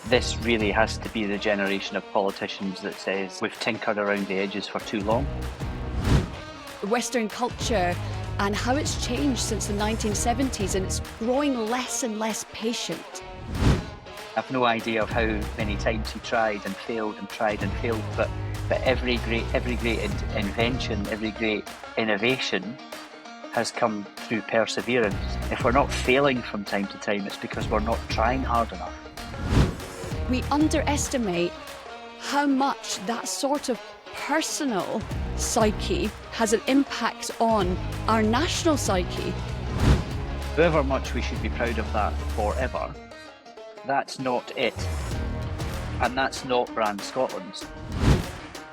This really has to be the generation of politicians that says we've tinkered around the edges for too long. Western culture and how it's changed since the 1970s, and it's growing less and less patient. I've no idea of how many times he tried and failed, but every great invention, every great innovation has come through perseverance. If we're not failing from time to time, it's because we're not trying hard enough. We underestimate how much that sort of personal psyche has an impact on our national psyche. However much we should be proud of that forever, that's not it. And that's not brand Scotland's.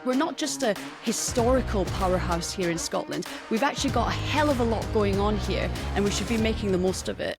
We're not just a historical powerhouse here in Scotland. We've actually got a hell of a lot going on here, and we should be making the most of it.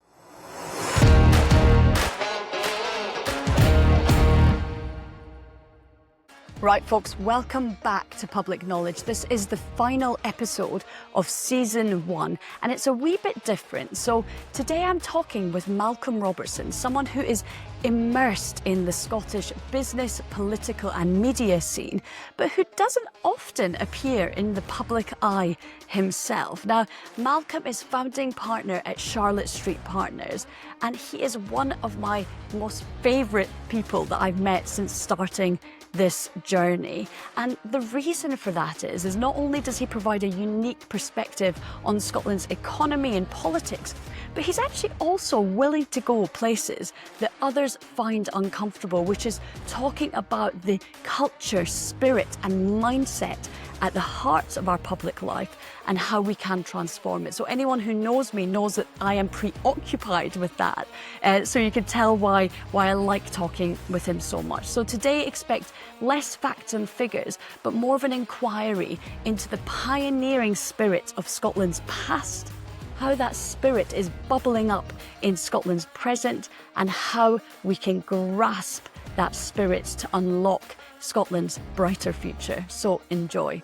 Right, folks, welcome back to Public Knowledge. This is the final episode of Season 1, and it's a wee bit different. So today I'm talking with Malcolm Robertson, someone who is immersed in the Scottish business, political and media scene, but who doesn't often appear in the public eye himself. Now, Malcolm is founding partner at Charlotte Street Partners, and he is one of my most favourite people that I've met since starting this journey. And the reason for that is not only does he provide a unique perspective on Scotland's economy and politics, but he's actually also willing to go places that others find uncomfortable, which is talking about the culture, spirit and mindset at the heart of our public life and how we can transform it. So anyone who knows me knows that I am preoccupied with that. So you can tell why I like talking with him so much. So today expect less facts and figures, but more of an inquiry into the pioneering spirit of Scotland's past, how that spirit is bubbling up in Scotland's present, and how we can grasp that spirit to unlock Scotland's brighter future. So enjoy.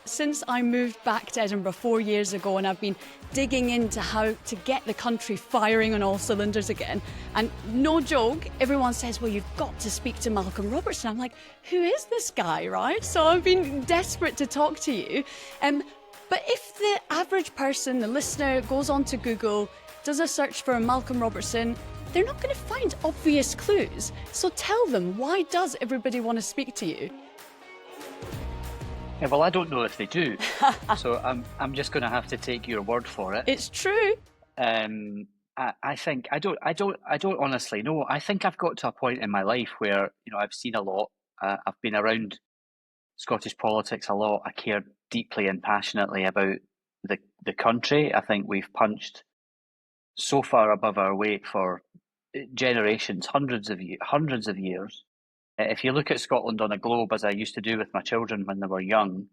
Since I moved back to Edinburgh 4 years ago, and I've been digging into how to get the country firing on all cylinders again, and no joke, everyone says, well, you've got to speak to Malcolm Robertson. I'm like, who is this guy, right? So I've been desperate to talk to you. But if the average person, the listener, goes onto Google, does a search for Malcolm Robertson, they're not going to find obvious clues. So tell them, why does everybody want to speak to you? Yeah, well, I don't know if they do, so I'm just going to have to take your word for it. It's true. I think I don't honestly know. I think I've got to a point in my life where I've seen a lot. I've been around Scottish politics a lot. I care deeply and passionately about the country. I think we've punched so far above our weight for generations, hundreds of years. If you look at Scotland on a globe, as I used to do with my children when they were young,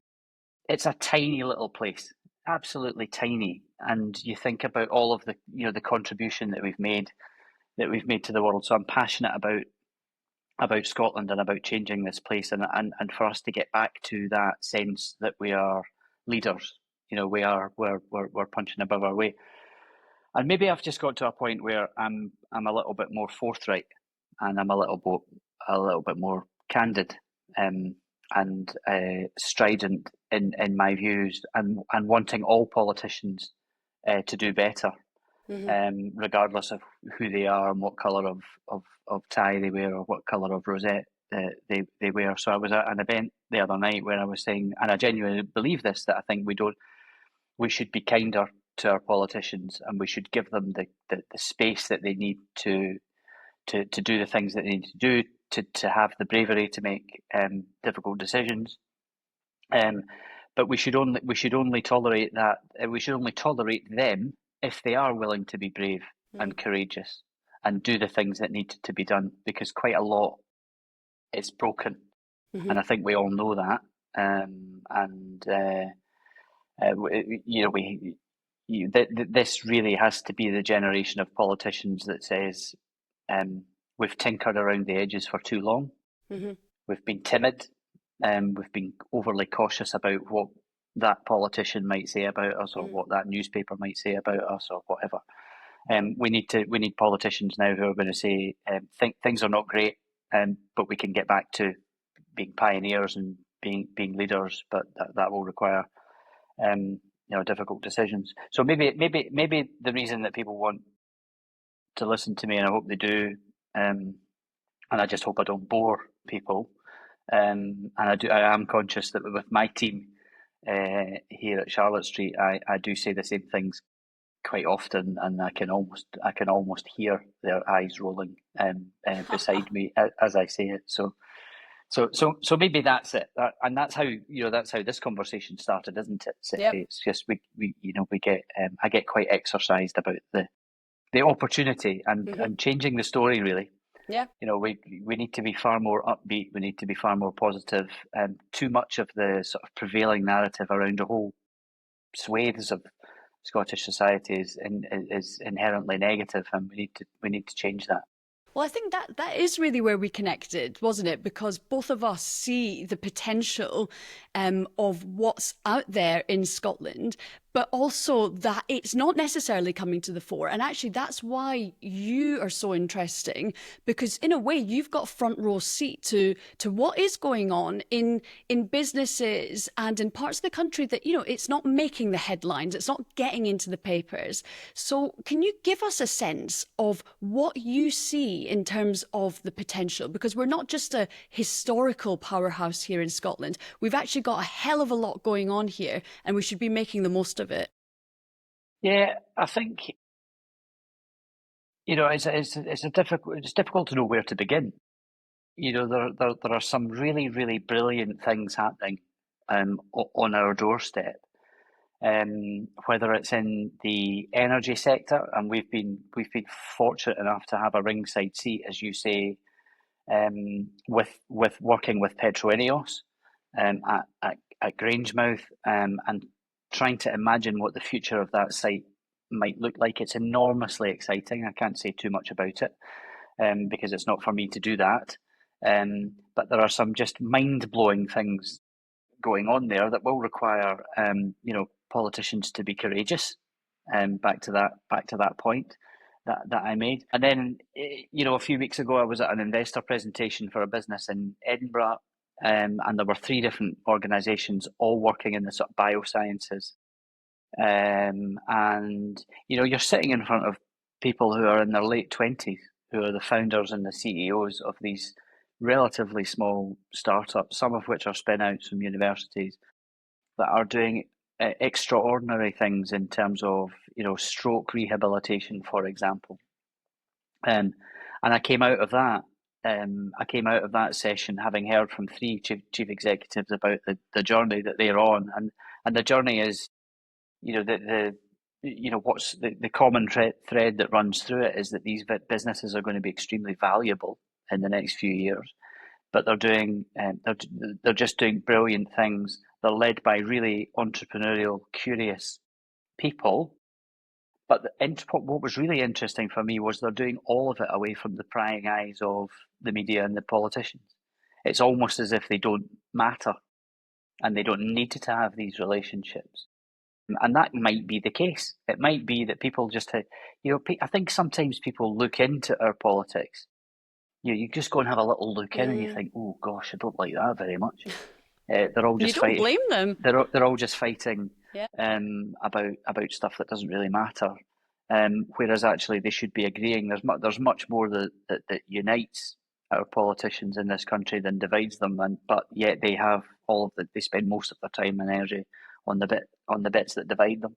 it's a tiny little place, absolutely tiny. And you think about all of the contribution that we've made to the world. So I'm passionate about Scotland and about changing this place, and for us to get back to that sense that we are leaders. We're punching above our weight. And maybe I've just got to a point where I'm a little bit more forthright, and I'm a little bit more candid, and strident in my views, and wanting all politicians to do better, regardless of who they are and what colour of tie they wear or what colour of rosette they wear. So I was at an event the other night where I was saying, and I genuinely believe this, that I think we should be kinder to our politicians, and we should give them the space that they need to do the things that they need to do, to have the bravery to make difficult decisions. But we should only tolerate that. We should only tolerate them if they are willing to be brave and courageous and do the things that need to be done, because quite a lot is broken, and I think we all know that. This really has to be the generation of politicians that says we've tinkered around the edges for too long. We've been timid. We've been overly cautious about what that politician might say about us, or what that newspaper might say about us, or whatever. We need politicians now who are going to say think things are not great, but we can get back to being pioneers and being leaders, but that will require difficult decisions. So maybe the reason that people want to listen to me, and I hope they do, and I just hope I don't bore people. And I am conscious that with my team here at Charlotte Street, I do say the same things quite often, and I can almost hear their eyes rolling beside me as I say it. So maybe that's it, and that's how this conversation started, isn't it? Yep. It's just we get I get quite exercised about the opportunity and changing the story, really. Yeah. We need to be far more upbeat. We need to be far more positive. Too much of the sort of prevailing narrative around a whole swathes of Scottish society is inherently negative, and we need to change that. Well, I think that is really where we connected, wasn't it? Because both of us see the potential of what's out there in Scotland, but also that it's not necessarily coming to the fore. And actually, that's why you are so interesting, because in a way, you've got front row seat to what is going on in businesses and in parts of the country that, it's not making the headlines, it's not getting into the papers. So can you give us a sense of what you see in terms of the potential? Because we're not just a historical powerhouse here in Scotland. We've actually got a hell of a lot going on here, and we should be making the most of it. Yeah, I think it's difficult to know where to begin. There are some really, really brilliant things happening on our doorstep. Whether it's in the energy sector, and we've been fortunate enough to have a ringside seat, as you say, with working with Petroineos at Grangemouth, and trying to imagine what the future of that site might look like. It's enormously exciting. I can't say too much about it because it's not for me to do that. But there are some just mind-blowing things going on there that will require politicians to be courageous. Back to that point that I made. And then a few weeks ago I was at an investor presentation for a business in Edinburgh, and there were 3 different organisations all working in the sort of biosciences. And you're sitting in front of people who are in their late 20s, who are the founders and the CEOs of these relatively small startups, some of which are spin outs from universities, that are doing extraordinary things in terms of stroke rehabilitation, for example. And I came out of that. I came out of that session having heard from 3 chief executives about the journey that they're on, and the journey is, what's the common thread that runs through it is that these businesses are going to be extremely valuable in the next few years, but they're just doing brilliant things. They're led by really entrepreneurial, curious people. But what was really interesting for me was they're doing all of it away from the prying eyes of the media and the politicians. It's almost as if they don't matter and they don't need to have these relationships. And that might be the case. It might be that people just, I think sometimes people look into our politics. You just go and have a little look in and you think, oh gosh, I don't like that very much. They're all just fighting. You don't blame them. They're all just fighting about stuff that doesn't really matter. Whereas actually they should be agreeing. There's much more that unites our politicians in this country than divides them. But yet they have they spend most of their time and energy on the bits that divide them.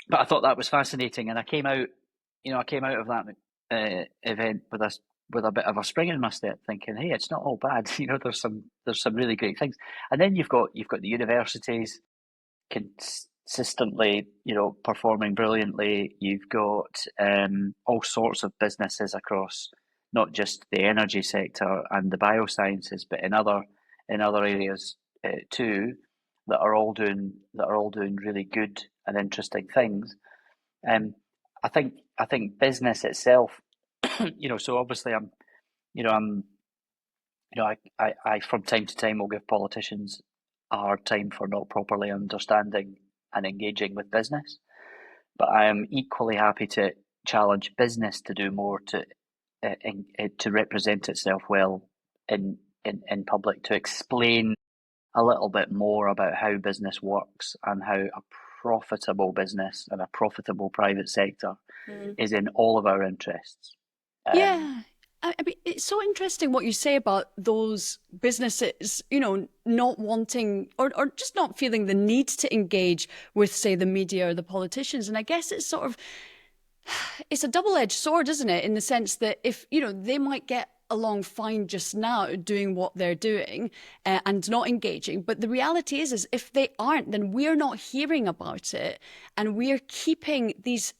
But I thought that was fascinating, and I came out of that event with a bit of a spring in my step, thinking, hey, it's not all bad. There's some really great things. And then you've got the universities consistently, performing brilliantly. You've got all sorts of businesses across not just the energy sector and the biosciences, but in other areas too, that are all doing really good and interesting things. I think business itself, so obviously I from time to time will give politicians a hard time for not properly understanding and engaging with business. but I am equally happy to challenge business to do more to represent itself well in public, to explain a little bit more about how business works and how a profitable business and a profitable private sector is in all of our interests. Yeah. I mean, it's so interesting what you say about those businesses, not wanting or just not feeling the need to engage with, say, the media or the politicians. And I guess it's a double-edged sword, isn't it? In the sense that if, they might get along fine just now doing what they're doing and not engaging. But the reality is if they aren't, then we're not hearing about it. And we're keeping these,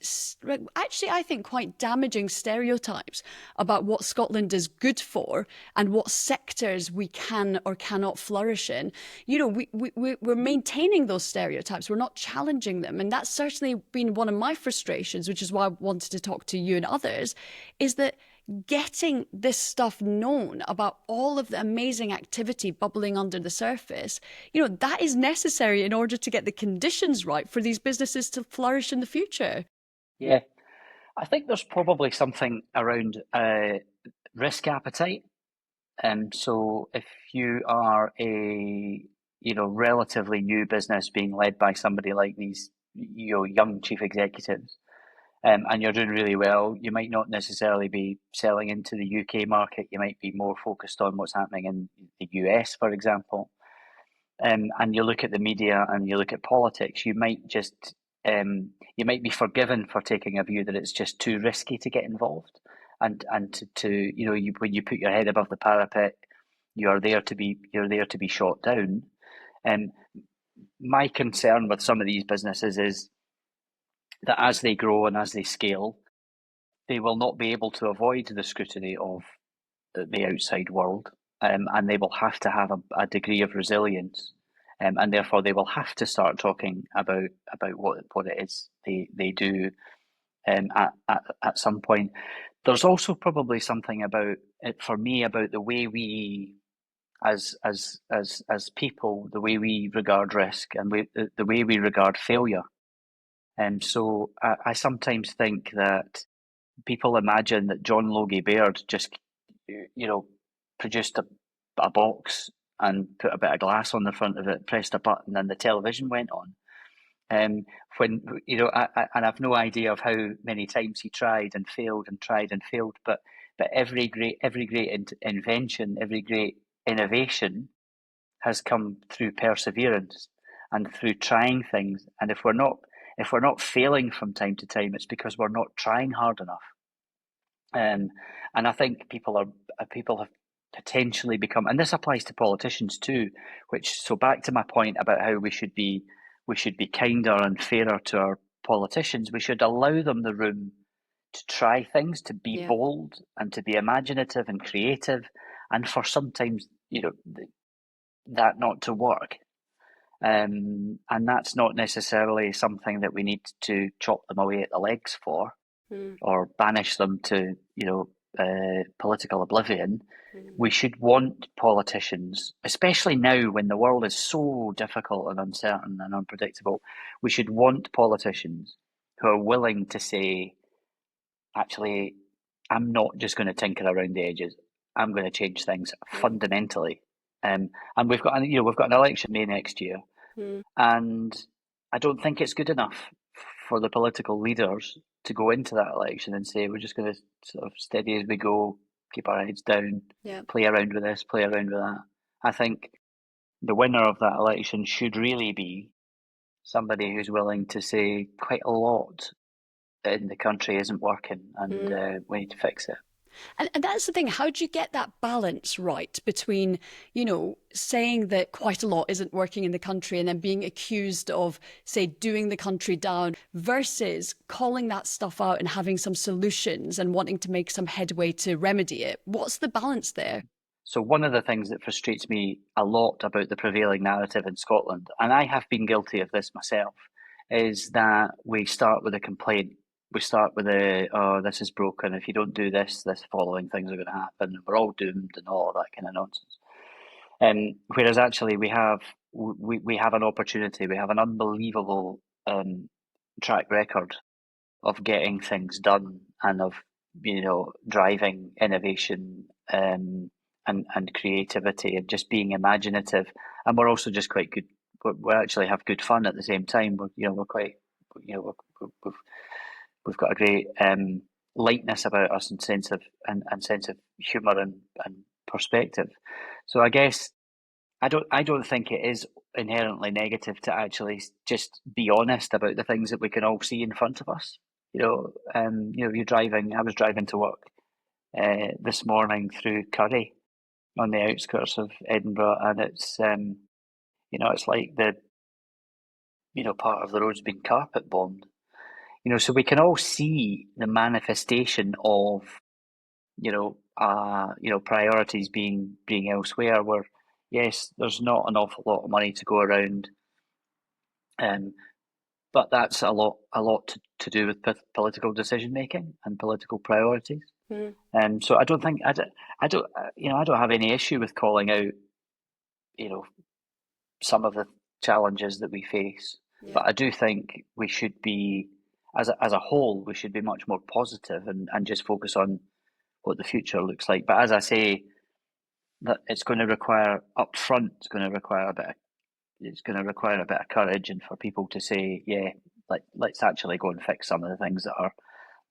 actually, I think, quite damaging stereotypes about what Scotland is good for and what sectors we can or cannot flourish in. We're maintaining those stereotypes. We're not challenging them. And that's certainly been one of my frustrations, which is why I wanted to talk to you and others, is that getting this stuff known about all of the amazing activity bubbling under the surface, that is necessary in order to get the conditions right for these businesses to flourish in the future. Yeah, I think there's probably something around risk appetite. So if you are a relatively new business being led by somebody like these young chief executives, and you're doing really well, you might not necessarily be selling into the UK market. You might be more focused on what's happening in the US, for example. And you look at the media and you look at politics, you might be forgiven for taking a view that it's just too risky to get involved, and when you put your head above the parapet, you're there to be shot down. My concern with some of these businesses is that as they grow and as they scale, they will not be able to avoid the scrutiny of the outside world, and they will have to have a degree of resilience, and therefore they will have to start talking about what it is they do at some point. There's also probably something about it for me about the way we as people, the way we regard risk and the way we regard failure. And so I sometimes think that people imagine that John Logie Baird just, produced a box and put a bit of glass on the front of it, pressed a button, and the television went on. When and I've no idea of how many times he tried and failed and tried and failed, but every great invention, every great innovation has come through perseverance and through trying things. And if we're not failing from time to time, it's because we're not trying hard enough. And I think people have potentially become, and this applies to politicians too. So back to my point about how we should be kinder and fairer to our politicians. We should allow them the room to try things, to be bold, and to be imaginative and creative, and for sometimes that not to work. And that's not necessarily something that we need to chop them away at the legs for, or banish them to political oblivion. We should want politicians, especially now when the world is so difficult and uncertain and unpredictable, we should want politicians who are willing to say, actually, I'm not just going to tinker around the edges. I'm going to change things fundamentally. And we've got an election May next year, and I don't think it's good enough for the political leaders to go into that election and say we're just going to sort of steady as we go, keep our heads down, play around with this, play around with that. I think the winner of that election should really be somebody who's willing to say quite a lot in the country isn't working, and we need to fix it. And that's the thing. How do you get that balance right between, saying that quite a lot isn't working in the country and then being accused of, say, doing the country down versus calling that stuff out and having some solutions and wanting to make some headway to remedy it? What's the balance there? So one of the things that frustrates me a lot about the prevailing narrative in Scotland, and I have been guilty of this myself, is that we start with a complaint. We start with oh, this is broken. If you don't do this, this following things are going to happen. We're all doomed and all of that kind of nonsense. Whereas actually we have an opportunity. We have an unbelievable track record getting things done and of driving innovation and creativity and just being imaginative. And we're also just quite good. We actually have good fun at the same time. We're quite we've got a great lightness about us and sense of humour and perspective. So I guess I don't think it is inherently negative to actually just be honest about the things that we can all see in front of us. You're driving. I was driving to work this morning through Curry on the outskirts of Edinburgh, and it's it's like the part of the road's been carpet bombed. So we can all see the manifestation of priorities being elsewhere. Where yes, there's not an awful lot of money to go around, but that's a lot to do with political decision making and political priorities. So I don't think I don't have any issue with calling out some of the challenges that we face, but I do think we should be as a whole we should be much more positive and just focus on what the future looks like. But as I say, that it's going to require upfront. It's going to require a bit of courage, and for people to say, yeah, let's actually go and fix some of the things that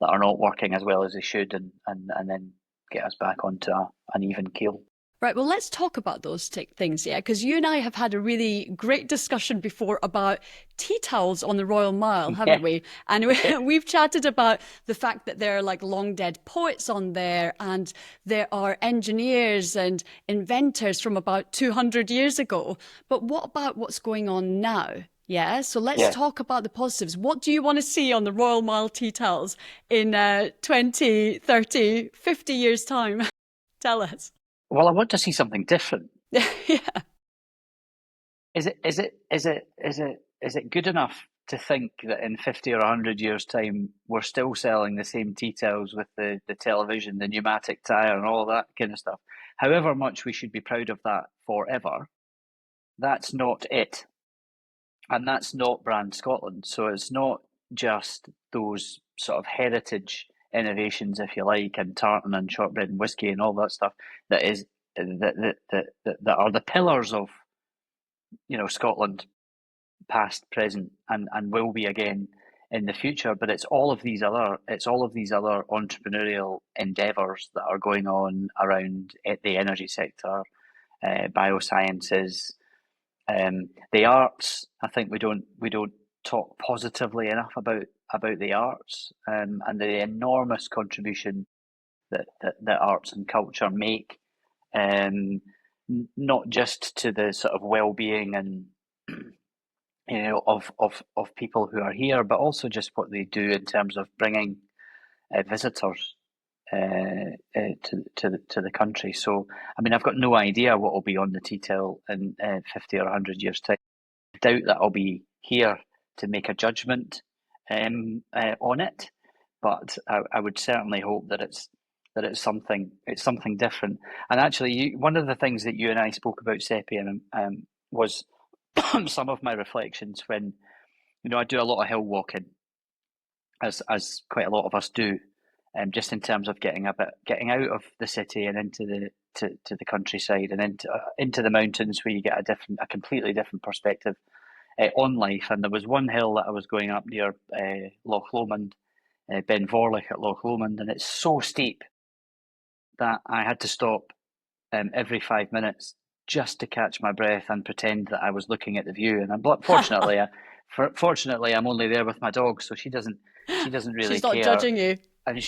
are not working as well as they should, and then get us back onto an even keel. Right, well, let's talk about those things, yeah, because you and I have had a really great discussion before about tea towels on the Royal Mile, haven't we? And we've chatted about the fact that there are like long dead poets on there, and there are engineers and inventors from about 200 years ago. But what about what's going on now? Yeah, so let's talk about the positives. What do you want to see on the Royal Mile tea towels in 20, 30, 50 years' time? Tell us. Well, I want to see something different. Yeah. Is it good enough to think that in 50 or 100 years' time we're still selling the same tea towels with the television, the pneumatic tyre, and all that kind of stuff? However much we should be proud of that forever, that's not it, and that's not brand Scotland. So it's not just those sort of heritage innovations, if you like, and tartan and shortbread and whiskey and all that stuff that are the pillars of Scotland, past, present, and will be again in the future. But it's all of these other entrepreneurial endeavours that are going on around the energy sector, biosciences, the arts. I think we don't talk positively enough about the arts, and the enormous contribution that arts and culture make, not just to the sort of well-being and of people who are here, but also just what they do in terms of bringing visitors to the country. So, I mean, I've got no idea what will be on the tea towel in 50 or 100 years' time. I doubt that I'll be here to make a judgment on it, but I would certainly hope that it's something different. And actually, one of the things that you and I spoke about, Seppi, was some of my reflections when I do a lot of hill walking, as quite a lot of us do, just in terms of getting out of the city and into the countryside and into the mountains, where you get a completely different perspective on life. And there was one hill that I was going up near Loch Lomond, Ben Vorlich at Loch Lomond, and it's so steep that I had to stop every 5 minutes just to catch my breath and pretend that I was looking at the view. And fortunately, I'm only there with my dog, so she doesn't really She's not care. Judging you, and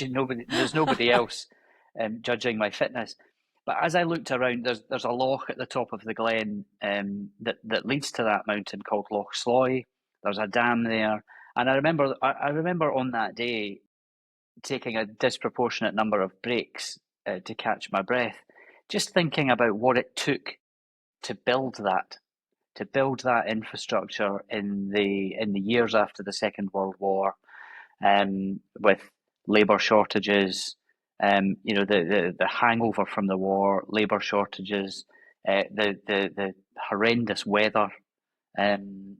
there's nobody else judging my fitness. But as I looked around, there's a loch at the top of the glen that leads to that mountain called Loch Sloy. There's a dam there, and I remember on that day taking a disproportionate number of breaks to catch my breath, just thinking about what it took to build that infrastructure in the years after the Second World War, with labour shortages, the hangover from the war, labour shortages, the horrendous weather, the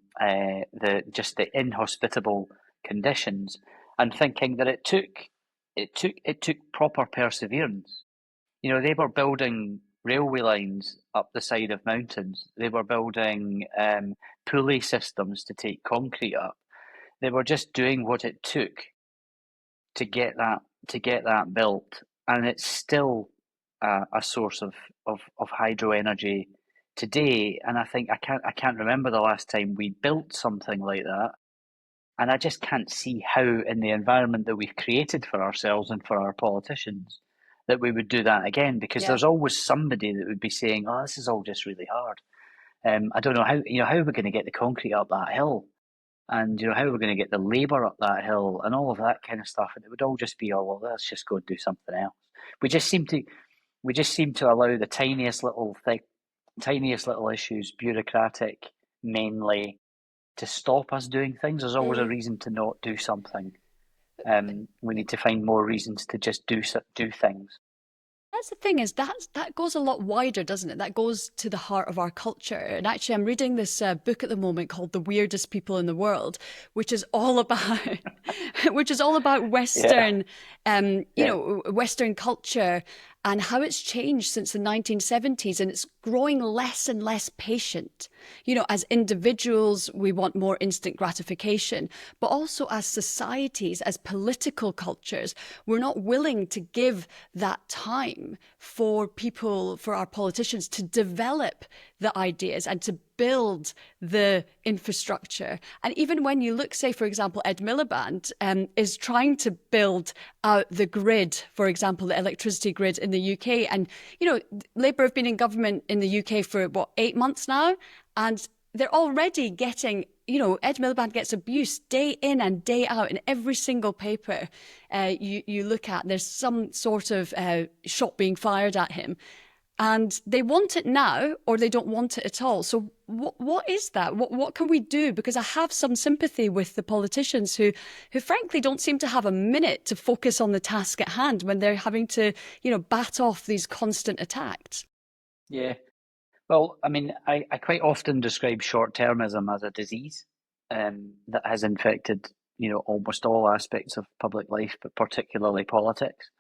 inhospitable conditions, and thinking that it took proper perseverance. They were building railway lines up the side of mountains. They were building pulley systems to take concrete up. They were just doing what it took to get that built, and it's still a source of hydro energy today. And I think I can't remember the last time we built something like that, and I just can't see how, in the environment that we've created for ourselves and for our politicians, that we would do that again. Because Yeah. there's always somebody that would be saying, "Oh, this is all just really hard. I don't know how we're going to get the concrete up that hill." And how we're going to get the labour up that hill and all of that kind of stuff, and it would all just be, oh well, let's just go and do something else. We just seem to allow the tiniest little issues, bureaucratic mainly, to stop us doing things. There's always a reason to not do something. We need to find more reasons to just do things. That's the thing, is that goes a lot wider, doesn't it? That goes to the heart of our culture. And actually, I'm reading this book at the moment called "The Weirdest People in the World," which is all about Western, Western culture and how it's changed since the 1970s, and it's growing less and less patient. As individuals, we want more instant gratification, but also as societies, as political cultures, we're not willing to give that time for our politicians to develop the ideas and to build the infrastructure. And even when you look, say, for example, Ed Miliband is trying to build out the grid, for example, the electricity grid in the UK. And, Labour have been in government in the UK for, 8 months now? And they're already getting, Ed Miliband gets abuse day in and day out in every single paper you look at. There's some sort of shot being fired at him. And they want it now, or they don't want it at all. So what is that? What can we do? Because I have some sympathy with the politicians who frankly don't seem to have a minute to focus on the task at hand when they're having to, bat off these constant attacks. Yeah. Well, I mean, I quite often describe short-termism as a disease that has infected, almost all aspects of public life, but particularly politics.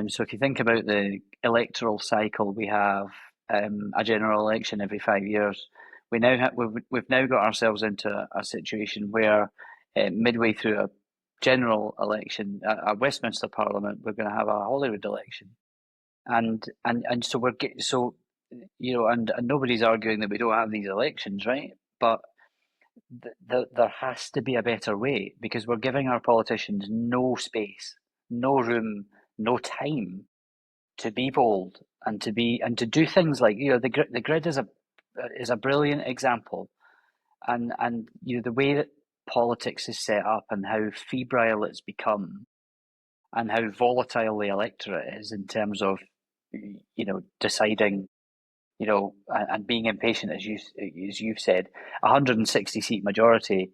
So if you think about the electoral cycle, we have a general election every 5 years. We've now got ourselves into a situation where midway through a general election, a Westminster Parliament, we're going to have a Holyrood election, and so and nobody's arguing that we don't have these elections, right? But there has to be a better way, because we're giving our politicians no space, no room, no time to be bold and to do things like the grid is a brilliant example, and the way that politics is set up and how febrile it's become and how volatile the electorate is in terms of deciding, and being impatient, as you've said. 160 seat majority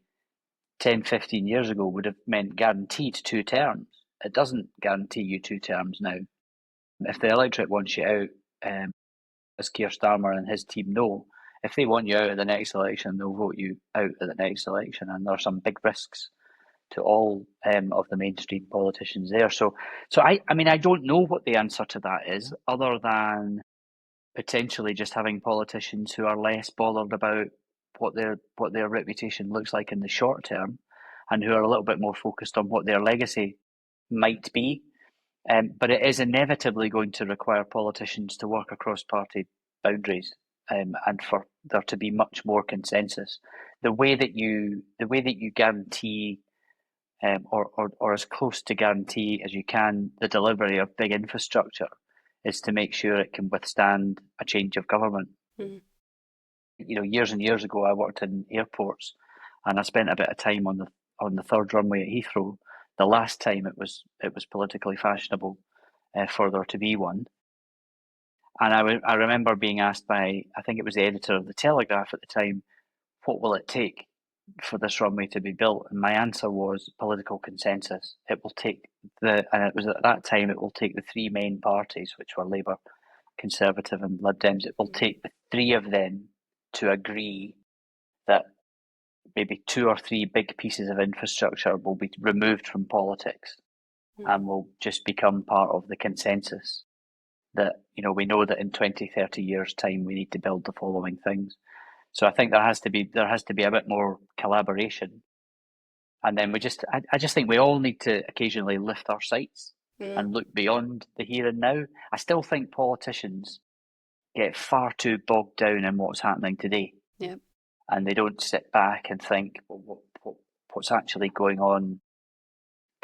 10, 15 years ago would have meant guaranteed 2 terms. It doesn't guarantee you 2 terms now. If the electorate wants you out, as Keir Starmer and his team know, if they want you out at the next election, they'll vote you out at the next election. And there are some big risks to all of the mainstream politicians there. So I mean, I don't know what the answer to that is, other than potentially just having politicians who are less bothered about what their reputation looks like in the short term, and who are a little bit more focused on what their legacy might be. But it is inevitably going to require politicians to work across party boundaries, and for there to be much more consensus. The way that you guarantee, or as close to guarantee as you can, the delivery of big infrastructure, is to make sure it can withstand a change of government. Mm. Years and years ago, I worked in airports, and I spent a bit of time on the third runway at Heathrow. The last time it was politically fashionable for there to be one, and I remember being asked by, I think it was the editor of the Telegraph at the time, what will it take for this runway to be built? And my answer was political consensus. It will take and it was at that time, it will take the 3 main parties, which were Labour, Conservative and Lib Dems. It will take the 3 of them to agree that maybe 2 or 3 big pieces of infrastructure will be removed from politics and will just become part of the consensus that, we know that in 20, 30 years' time we need to build the following things. So I think there has to be a bit more collaboration. And then I just think we all need to occasionally lift our sights and look beyond the here and now. I still think politicians get far too bogged down in what's happening today. Yeah. And they don't sit back and think, well, what's actually going on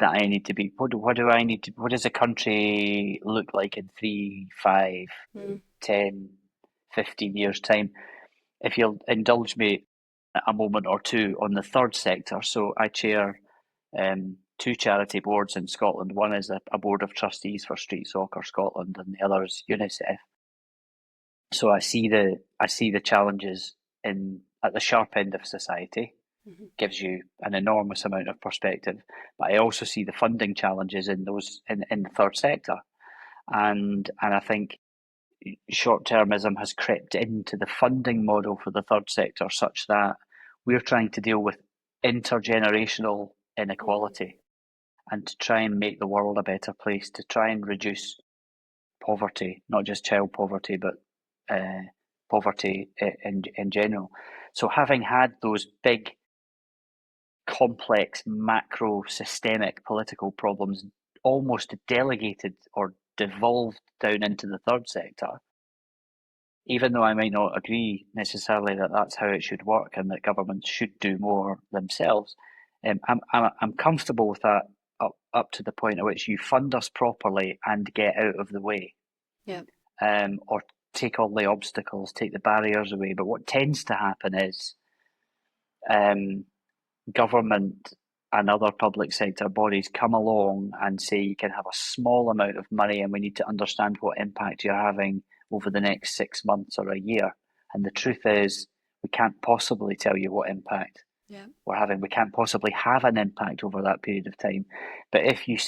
that I need to be, what do I need to, what does a country look like in 3, 5, 10, 15 years' time? If you'll indulge me a moment or two on the third sector. So I chair 2 charity boards in Scotland. One is a board of trustees for Street Soccer Scotland, and the other is UNICEF. So I see the challenges at the sharp end of society. Gives you an enormous amount of perspective, but I also see the funding challenges in the third sector, and I think short-termism has crept into the funding model for the third sector such that we're trying to deal with intergenerational inequality and to try and make the world a better place, to try and reduce poverty, not just child poverty, but poverty in general. So having had those big, complex, macro, systemic political problems almost delegated or devolved down into the third sector, even though I might not agree necessarily that that's how it should work and that governments should do more themselves, I'm comfortable with that up to the point at which you fund us properly and get out of the way. Yeah. Or take all the obstacles, take the barriers away. But what tends to happen is government and other public sector bodies come along and say you can have a small amount of money and we need to understand what impact you're having over the next 6 months or a year. And the truth is, we can't possibly tell you what impact we're having. We can't possibly have an impact over that period of time. But if you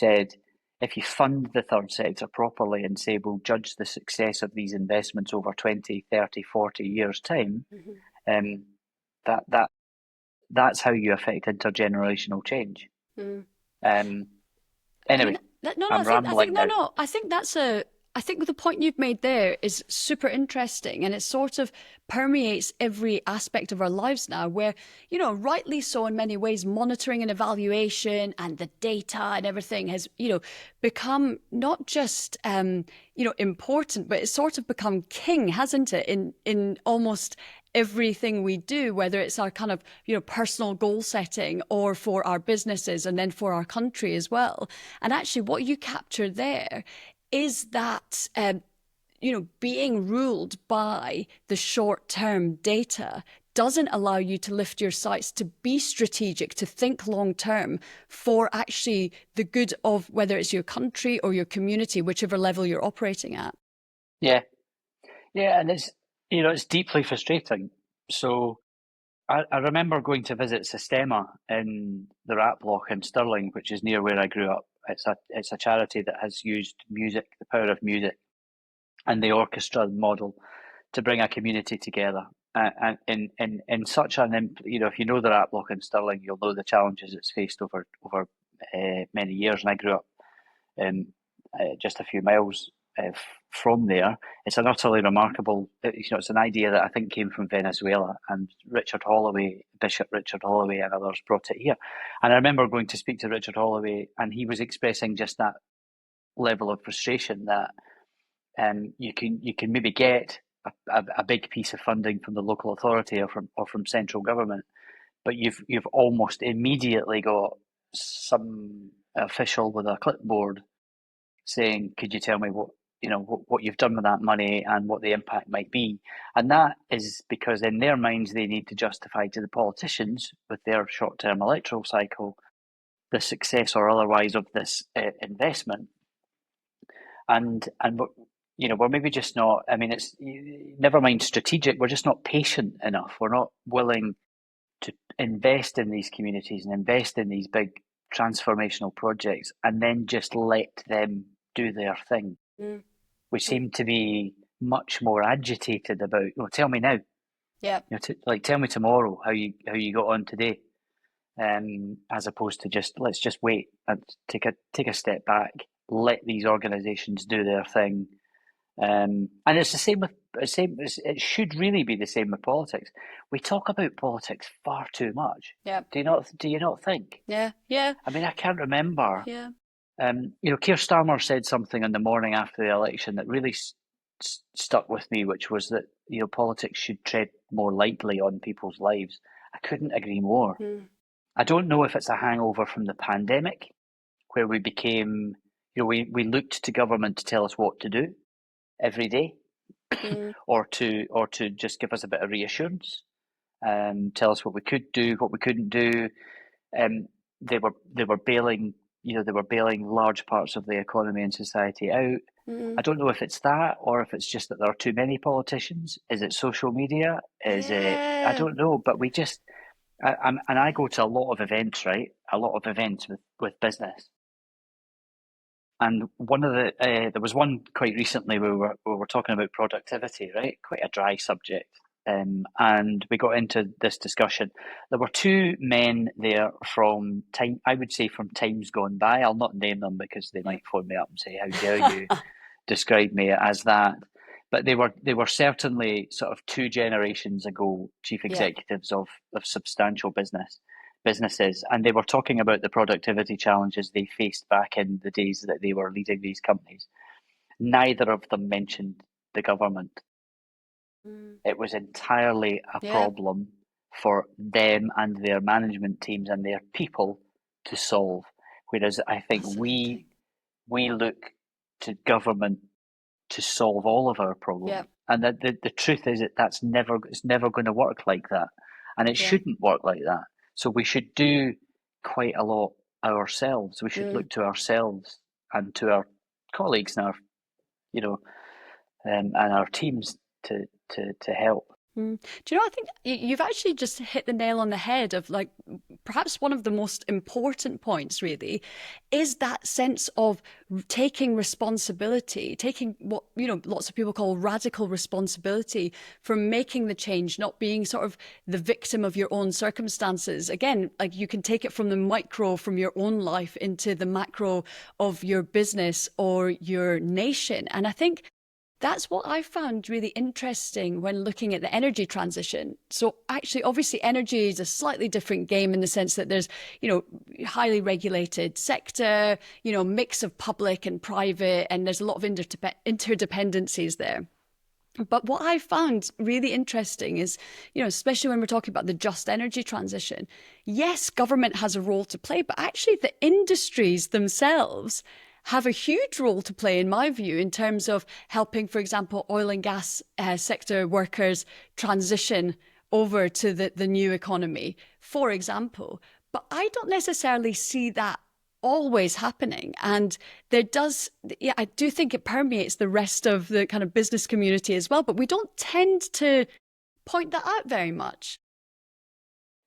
fund the third sector properly and say we'll judge the success of these investments over 20, 30, 40 years' time, that's how you affect intergenerational change. Anyway, I'm rambling now. I think the point you've made there is super interesting, and it sort of permeates every aspect of our lives now where, rightly so in many ways, monitoring and evaluation and the data and everything has, become not just, important, but it's sort of become king, hasn't it, in almost everything we do, whether it's our kind of, personal goal setting or for our businesses and then for our country as well. And actually what you capture there is that, being ruled by the short-term data doesn't allow you to lift your sights, to be strategic, to think long-term for actually the good of whether it's your country or your community, whichever level you're operating at. Yeah, and it's deeply frustrating. So I remember going to visit Sistema in the Rat Block in Stirling, which is near where I grew up. It's a charity that has used music, the power of music, and the orchestra model to bring a community together. And in such if you know the Rat Block in Stirling, you'll know the challenges it's faced over many years. And I grew up just a few miles from there. It's an utterly remarkable, it's an idea that I think came from Venezuela, and Bishop Richard Holloway and others brought it here. And I remember going to speak to Richard Holloway, and he was expressing just that level of frustration that you can maybe get a big piece of funding from the local authority or from central government, but you've almost immediately got some official with a clipboard saying, "Could you tell me what you've done with that money and what the impact might be?" And that is because in their minds they need to justify to the politicians with their short-term electoral cycle the success or otherwise of this investment. And we're maybe just not. I mean, it's never mind strategic. We're just not patient enough. We're not willing to invest in these communities and invest in these big transformational projects and then just let them do their thing. We seem to be much more agitated about, tell me now, Yeah. Like tell me tomorrow how you got on today, as opposed to just let's just wait and take a step back, let these organisations do their thing. And it's the same with it should really be the same with politics. We talk about politics far too much. Yeah. Do you not think? Yeah. Yeah. I mean, I can't remember. Yeah. Keir Starmer said something on the morning after the election that really stuck with me, which was that politics should tread more lightly on people's lives. I couldn't agree more. Mm. I don't know if it's a hangover from the pandemic, where we became, we looked to government to tell us what to do every day, or to just give us a bit of reassurance, tell us what we could do, what we couldn't do. They were bailing, they were bailing large parts of the economy and society out. I don't know if it's that, or if it's just that there are too many politicians. Is it social media? Is it? I don't know, but we just. I go to a lot of events, right? A lot of events with business. And one of there was one quite recently where we were talking about productivity, right? Quite a dry subject. And we got into this discussion. There were two men there from time, I would say from times gone by. I'll not name them because they might phone me up and say, "How dare you describe me as that?" But they were certainly sort of two generations ago chief executives of substantial businesses, and they were talking about the productivity challenges they faced back in the days that they were leading these companies. Neither of them mentioned the government. It was entirely a problem for them and their management teams and their people to solve. Whereas I think we look to government to solve all of our problems. And the truth is that it's never going to work like that. And it shouldn't work like that. So we should do quite a lot ourselves. We should look to ourselves and to our colleagues and our, and our teams to help. Do you know, I think you've actually just hit the nail on the head of like perhaps one of the most important points really is that sense of taking responsibility, taking what, lots of people call radical responsibility for making the change, not being sort of the victim of your own circumstances. Again, like you can take it from the micro, from your own life into the macro of your business or your nation. And I think that's what I found really interesting when looking at the energy transition. So actually, obviously, energy is a slightly different game in the sense that there's, highly regulated sector, mix of public and private, and there's a lot of interdependencies there. But what I found really interesting is, especially when we're talking about the just energy transition, yes, government has a role to play, but actually the industries themselves have a huge role to play, in my view, in terms of helping, for example, oil and gas sector workers transition over to the new economy, for example. But I don't necessarily see that always happening. And I do think it permeates the rest of the kind of business community as well, but we don't tend to point that out very much.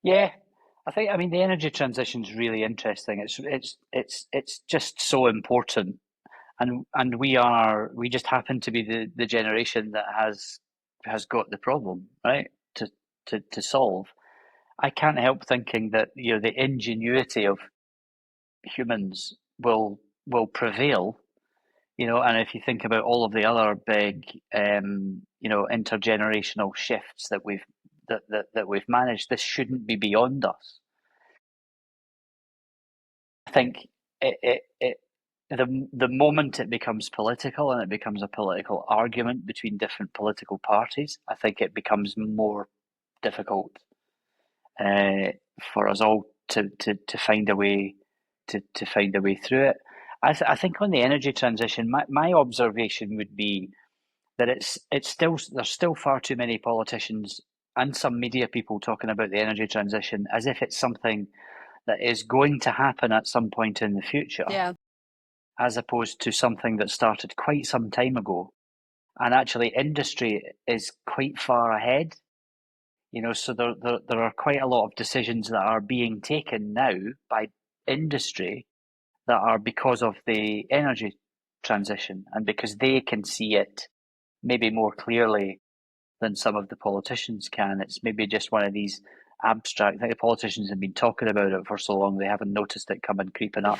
Yeah, I mean, the energy transition is really interesting. It's just so important, and we just happen to be the generation that has got the problem, right, to solve. I can't help thinking that the ingenuity of humans will prevail. And if you think about all of the other big intergenerational shifts that we've managed, this shouldn't be beyond us. I think the moment it becomes political and it becomes a political argument between different political parties, I think it becomes more difficult for us all to find a way to find a way through it. I think on the energy transition, my observation would be that there's still far too many politicians and some media people talking about the energy transition as if it's something that is going to happen at some point in the future, as opposed to something that started quite some time ago. And actually, industry is quite far ahead. So there are quite a lot of decisions that are being taken now by industry that are because of the energy transition and because they can see it maybe more clearly than some of the politicians can. It's maybe just one of these abstract. I think the politicians have been talking about it for so long they haven't noticed it coming creeping up,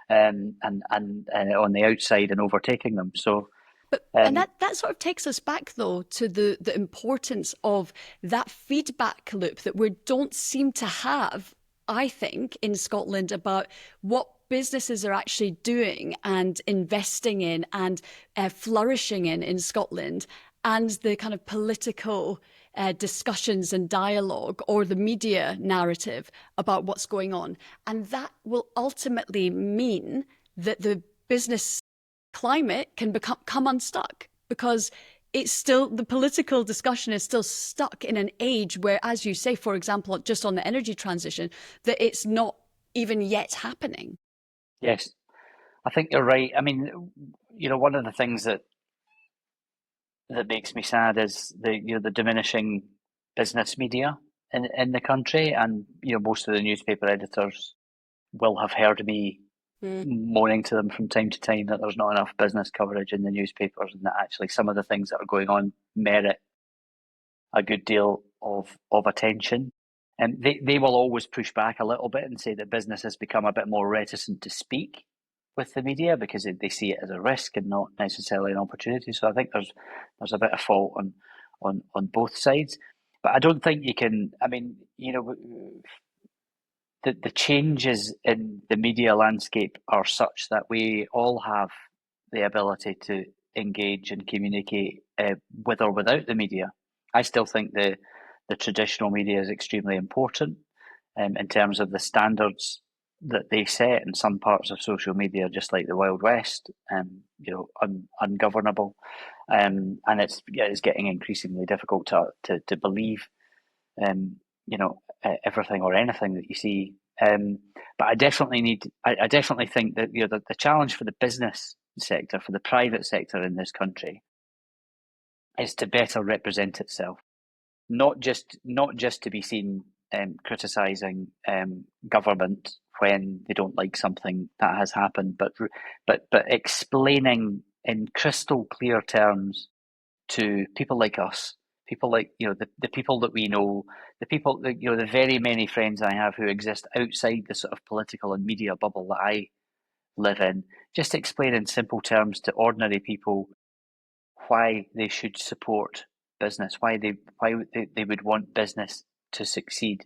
and on the outside and overtaking them. So. And that sort of takes us back, though, to the importance of that feedback loop that we don't seem to have, I think, in Scotland about what businesses are actually doing and investing in and flourishing in Scotland, and the kind of political discussions and dialogue or the media narrative about what's going on. And that will ultimately mean that the business climate can come unstuck, because it's still, the political discussion is still stuck in an age where, as you say, for example, just on the energy transition, that it's not even yet happening. Yes, I think you're right. I mean, one of the things that makes me sad is the diminishing business media in the country, and most of the newspaper editors will have heard me moaning to them from time to time that there's not enough business coverage in the newspapers, and that actually some of the things that are going on merit a good deal of attention. And they will always push back a little bit and say that business has become a bit more reticent to speak with the media because they see it as a risk and not necessarily an opportunity. So I think there's a bit of fault on both sides. But I don't think you can. I mean, the changes in the media landscape are such that we all have the ability to engage and communicate with or without the media. I still think the traditional media is extremely important in terms of the standards that they set. In some parts of social media, just like the Wild West, ungovernable, and it's getting increasingly difficult to believe everything or anything that you see. But I definitely think that the challenge for the business sector, for the private sector in this country, is to better represent itself, not just to be seen criticising government when they don't like something that has happened, but explaining in crystal clear terms to people like us, people like the people that we know, the people that the very many friends I have who exist outside the sort of political and media bubble that I live in, just explain in simple terms to ordinary people why they should support business, why they would want business to succeed.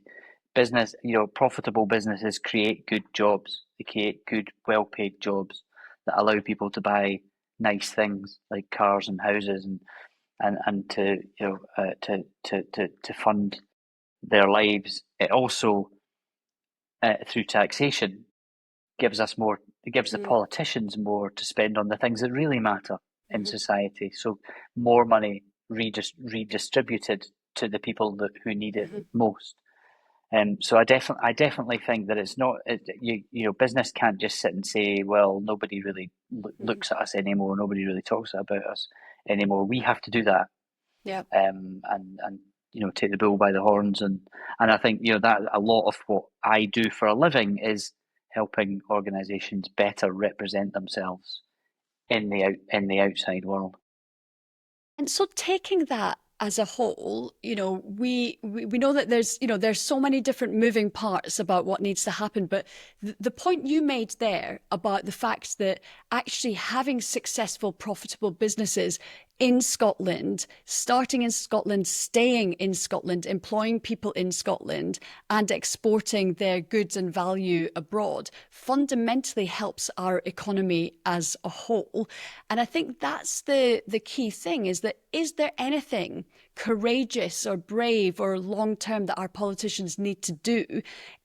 Business, profitable businesses create good jobs. They create good, well-paid jobs that allow people to buy nice things like cars and houses and to to fund their lives. It also through taxation gives us more. It gives the politicians more to spend on the things that really matter in society. So more money redistributed to the people who need it most. So I definitely think that it's not business can't just sit and say, well, nobody really looks at us anymore, nobody really talks about us anymore. We have to do that, and take the bull by the horns, and I think that a lot of what I do for a living is helping organisations better represent themselves in the outside world. And so, taking that as a whole, we know that there's so many different moving parts about what needs to happen. But the point you made there about the fact that actually having successful, profitable businesses in Scotland, starting in Scotland, staying in Scotland, employing people in Scotland, and exporting their goods and value abroad fundamentally helps our economy as a whole. And I think that's the key thing, is there anything courageous or brave or long-term that our politicians need to do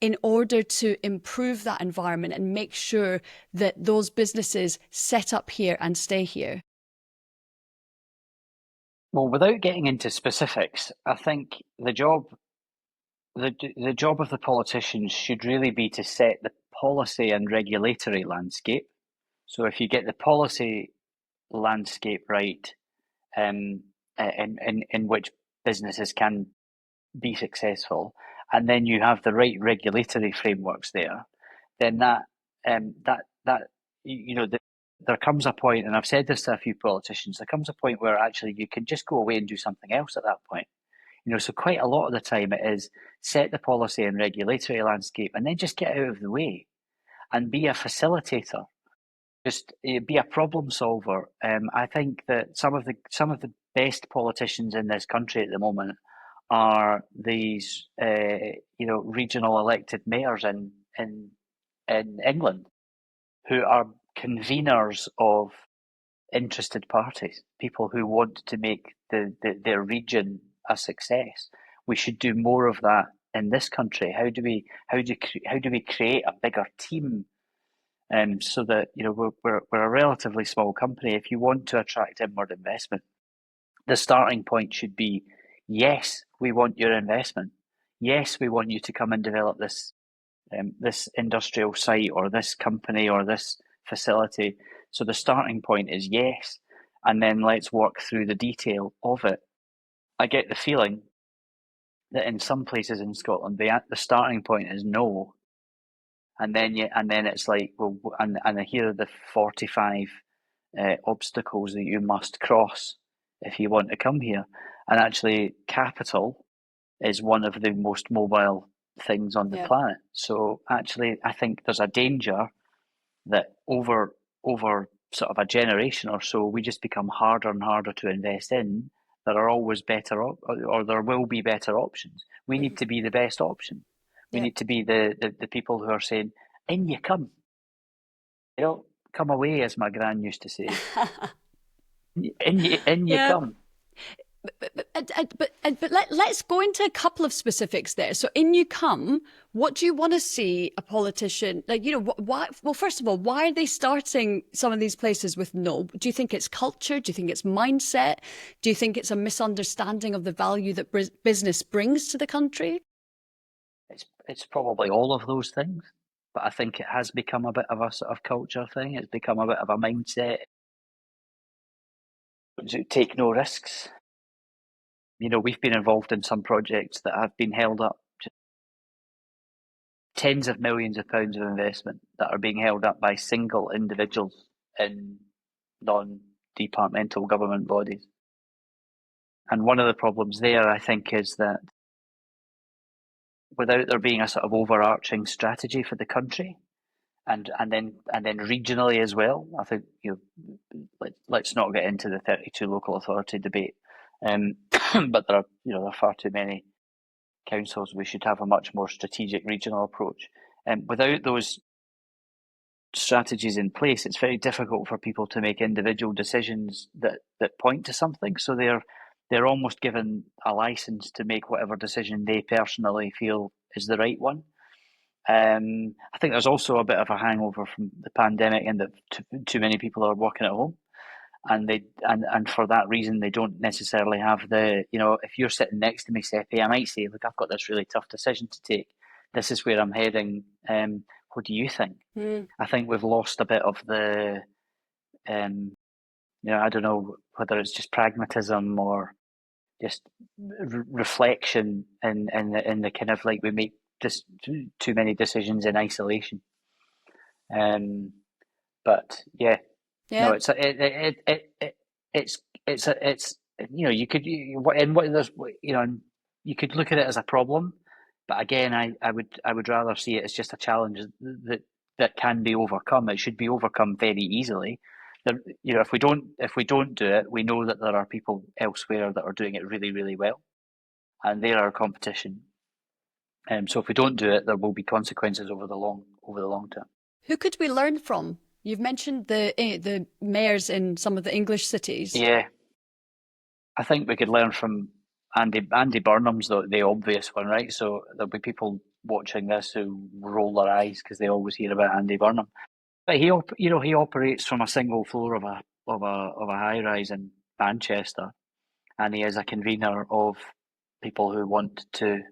in order to improve that environment and make sure that those businesses set up here and stay here? Well, without getting into specifics, I think the job of the politicians should really be to set the policy and regulatory landscape. So if you get the policy landscape right, in which businesses can be successful, and then you have the right regulatory frameworks there, then that there comes a point, and I've said this to a few politicians, there comes a point where actually you can just go away and do something else at that point. So quite a lot of the time it is set the policy and regulatory landscape and then just get out of the way and be a facilitator. Just be a problem solver. I think that some of the best politicians in this country at the moment are these regional elected mayors in England who are conveners of interested parties, people who want to make their region a success. We should do more of that in this country. How do we create a bigger team, so that we're a relatively small company. If you want to attract inward investment, the starting point should be, yes, we want your investment. Yes, we want you to come and develop this industrial site or this company or this facility. So the starting point is yes, and then let's work through the detail of it. I get the feeling that in some places in Scotland, the starting point is no, and then it's like, well, and here are the 45 obstacles that you must cross if you want to come here. And actually, capital is one of the most mobile things on the planet. So actually, I think there's a danger that over sort of a generation or so, we just become harder and harder to invest in. There are always better, or there will be better options. We need to be the best option. We need to be the people who are saying, in you come. Come away, as my gran used to say. in you come. But let's go into a couple of specifics there. So in you come, what do you want to see a politician, why? Well, first of all, why are they starting some of these places with no? Do you think it's culture? Do you think it's mindset? Do you think it's a misunderstanding of the value that business brings to the country? It's probably all of those things, but I think it has become a bit of a sort of culture thing. It's become a bit of a mindset. Take no risks. We've been involved in some projects that have been held up, tens of millions of pounds of investment that are being held up by single individuals in non-departmental government bodies. And one of the problems there, I think, is that without there being a sort of overarching strategy for the country, and then regionally as well, I think let's not get into the 32 local authority debate. But there are far too many councils. We should have a much more strategic regional approach. Without those strategies in place, it's very difficult for people to make individual decisions that point to something. So they're almost given a license to make whatever decision they personally feel is the right one. I think there's also a bit of a hangover from the pandemic, and that too many people are working at home. And for that reason, they don't necessarily have if you're sitting next to me, Seppi, I might say, look, I've got this really tough decision to take. This is where I'm heading. What do you think? I think we've lost a bit of the, I don't know whether it's just pragmatism or just reflection in the kind of like we make just too many decisions in isolation. But yeah. No, it's you could you could look at it as a problem, but again, I would rather see it as just a challenge that can be overcome. It should be overcome very easily. If we don't do it, we know that there are people elsewhere that are doing it really, really well, and they're our competition. So if we don't do it, there will be consequences over the long term. Who could we learn from? You've mentioned the mayors in some of the English cities. Yeah, I think we could learn from Andy Burnham's the obvious one, right? So there'll be people watching this who roll their eyes because they always hear about Andy Burnham, but he operates from a single floor of a high rise in Manchester, and he is a convener of people who want to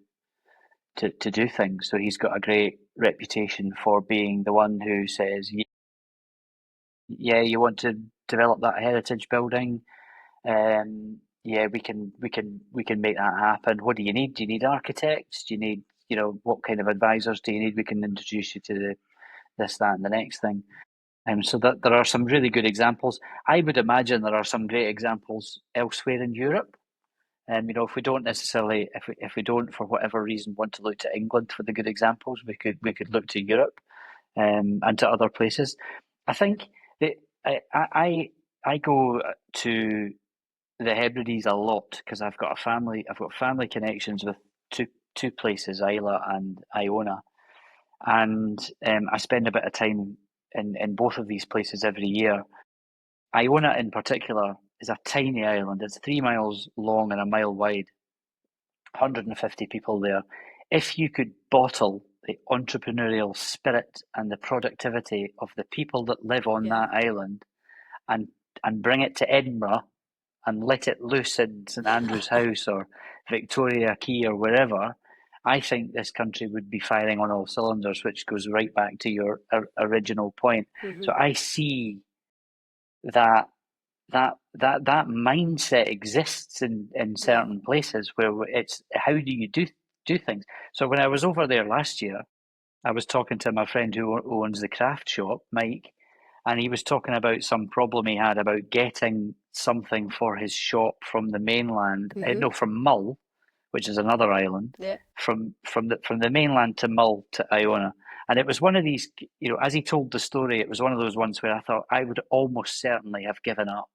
do things. So he's got a great reputation for being the one who says, yeah, you want to develop that heritage building? Yeah, we can make that happen. What do you need? Do you need architects? Do you need, what kind of advisors do you need? We can introduce you to this, that, and the next thing. So that there are some really good examples. I would imagine there are some great examples elsewhere in Europe. If we don't necessarily, if we don't for whatever reason want to look to England for the good examples, we could look to Europe, and to other places. I think that I go to the Hebrides a lot because I've got family connections with two places, Isla and Iona, and I spend a bit of time in both of these places every year. Iona in particular is a tiny island. It's 3 miles long and a mile wide. 150 people there. If you could bottle the entrepreneurial spirit and the productivity of the people that live on that island and bring it to Edinburgh and let it loose in St Andrew's House or Victoria Quay or wherever, I think this country would be firing on all cylinders, which goes right back to your original point. Mm-hmm. So I see that that mindset exists in certain places where it's how do you do things. So when I was over there last year, I was talking to my friend who owns the craft shop, Mike, and he was talking about some problem he had about getting something for his shop from the mainland. No, from Mull, which is another island. Yeah. From the mainland to Mull to Iona. And it was one of these, as he told the story, it was one of those ones where I thought I would almost certainly have given up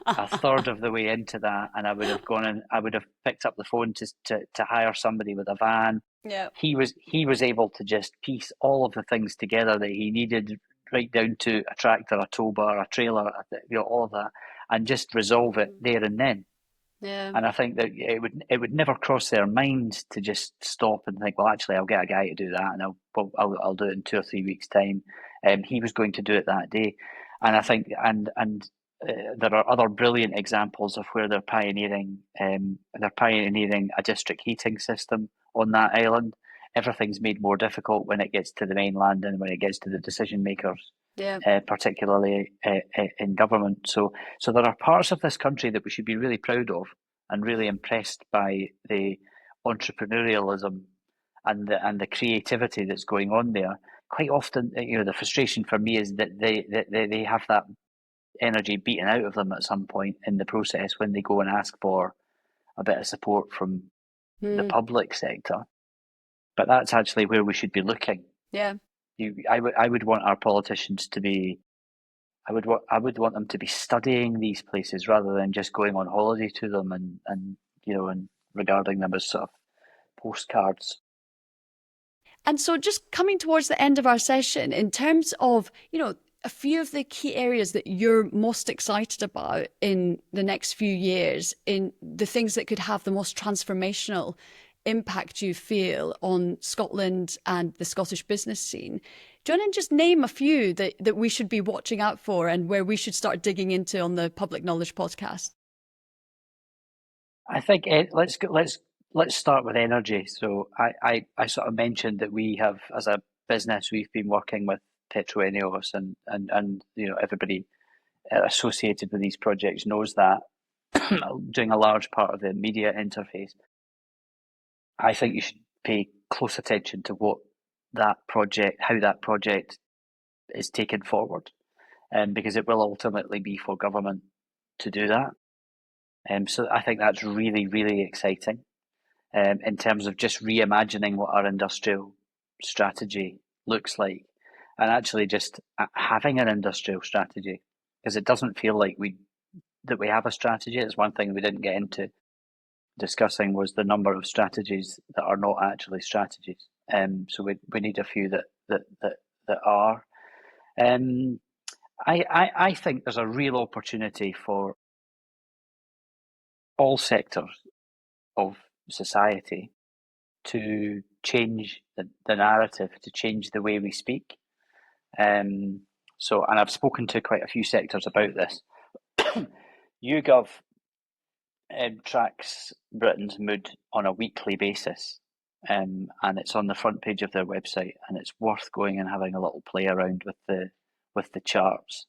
a third of the way into that, and I would have gone and I would have picked up the phone to hire somebody with a van. Yeah. He was able to just piece all of the things together that he needed, right down to a tractor, a tow bar, a trailer, all of that, and just resolve it there and then. Yeah. And I think that it would never cross their mind to just stop and think, well, actually, I'll get a guy to do that, and I'll do it in 2 or 3 weeks' time. He was going to do it that day, and I think there are other brilliant examples of where they're pioneering. They're pioneering a district heating system on that island. Everything's made more difficult when it gets to the mainland and when it gets to the decision makers, particularly in government. So there are parts of this country that we should be really proud of and really impressed by the entrepreneurialism and the creativity that's going on there. Quite often, the frustration for me is that they have that energy beaten out of them at some point in the process when they go and ask for a bit of support from the public sector. But that's actually where we should be looking. Yeah. I would want our politicians to be. I would want them to be studying these places rather than just going on holiday to them and regarding them as sort of postcards. And so just coming towards the end of our session, in terms of, a few of the key areas that you're most excited about in the next few years, in the things that could have the most transformational impact you feel on Scotland and the Scottish business scene, do you want to just name a few that we should be watching out for and where we should start digging into on the Public Knowledge podcast? I think let's start with energy. So I sort of mentioned that we have, as a business, we've been working with Petroenios and everybody associated with these projects knows that, doing a large part of the media interface. I think you should pay close attention to how that project is taken forward, because it will ultimately be for government to do that. So I think that's really, really exciting, in terms of just reimagining what our industrial strategy looks like, and actually just having an industrial strategy, because it doesn't feel like we have a strategy. It's one thing we didn't get into discussing was the number of strategies that are not actually strategies. So we need a few that are. I think there's a real opportunity for all sectors of society to change the narrative, to change the way we speak. And I've spoken to quite a few sectors about this. YouGov tracks Britain's mood on a weekly basis, and it's on the front page of their website, and it's worth going and having a little play around with the charts.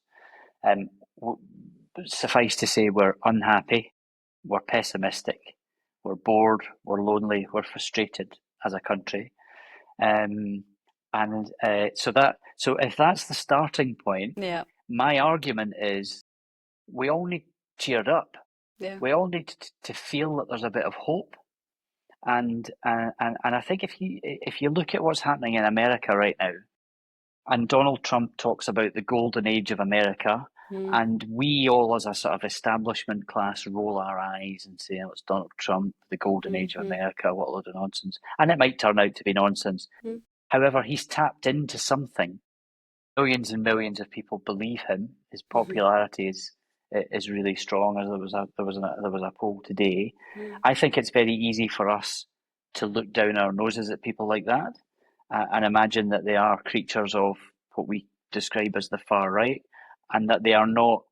Suffice to say, we're unhappy, we're pessimistic, we're bored, we're lonely, we're frustrated as a country, so So if that's the starting point, Yeah. my argument is we all need cheered up. Yeah. We all need to feel that there's a bit of hope. And I think if you look at what's happening in America right now, and Donald Trump talks about the golden age of America, and we all as a sort of establishment class roll our eyes and say, oh, it's Donald Trump, the golden age of America, what a load of nonsense. And it might turn out to be nonsense. However, he's tapped into something. Millions and millions of people believe him. His popularity is really strong. As there was a poll today. I think it's very easy for us to look down our noses at people like that and imagine that they are creatures of what we describe as the far right, and that they are not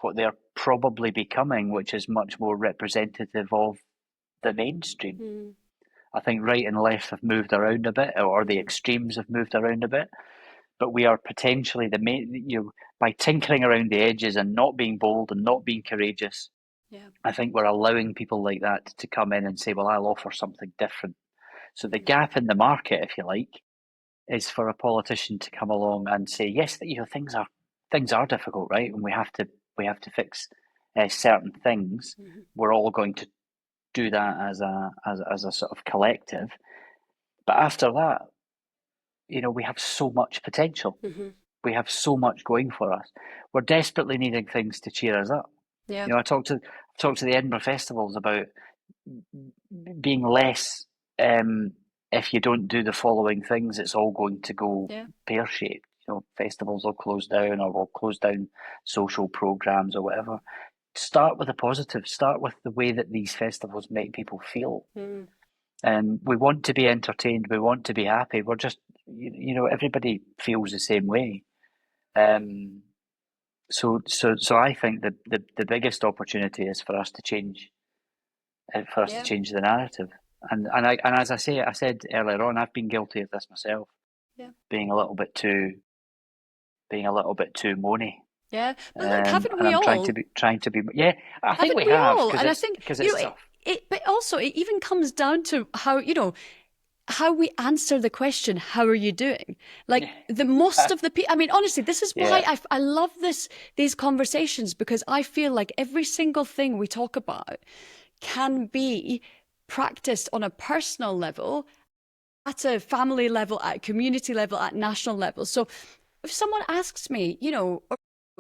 what they're probably becoming, which is much more representative of the mainstream. I think right and left have moved around a bit, or the extremes have moved around a bit. But we are potentially by tinkering around the edges and not being bold and not being courageous. Yeah. I think we're allowing people like that to come in and say, well, I'll offer something different. So the gap in the market, if you like, is for a politician to come along and say, yes, things are difficult, right? And we have to fix certain things. We're all going to do that as a sort of collective. But after that, we have so much potential. We have so much going for us. We're desperately needing things to cheer us up. Yeah. I talked to the Edinburgh festivals about being less. If you don't do the following things, it's all going to go pear-shaped. Festivals will close down, or will close down social programs or whatever. Start with the positive. Start with the way that these festivals make people feel. We want to be entertained. We want to be happy. We're just, everybody feels the same way. So I think the biggest opportunity is for us to change, to change the narrative. And as I said earlier on, I've been guilty of this myself. Being a little bit too moany. Yeah, but look, haven't we and I'm all? trying to be. Yeah, I think we Haven't we have, all? And I think because it's tough. But also, it even comes down to how we answer the question, how are you doing? Like the most of the people, I mean, honestly, this is why I love these conversations, because I feel like every single thing we talk about can be practiced on a personal level, at a family level, at a community level, at national level. So if someone asks me,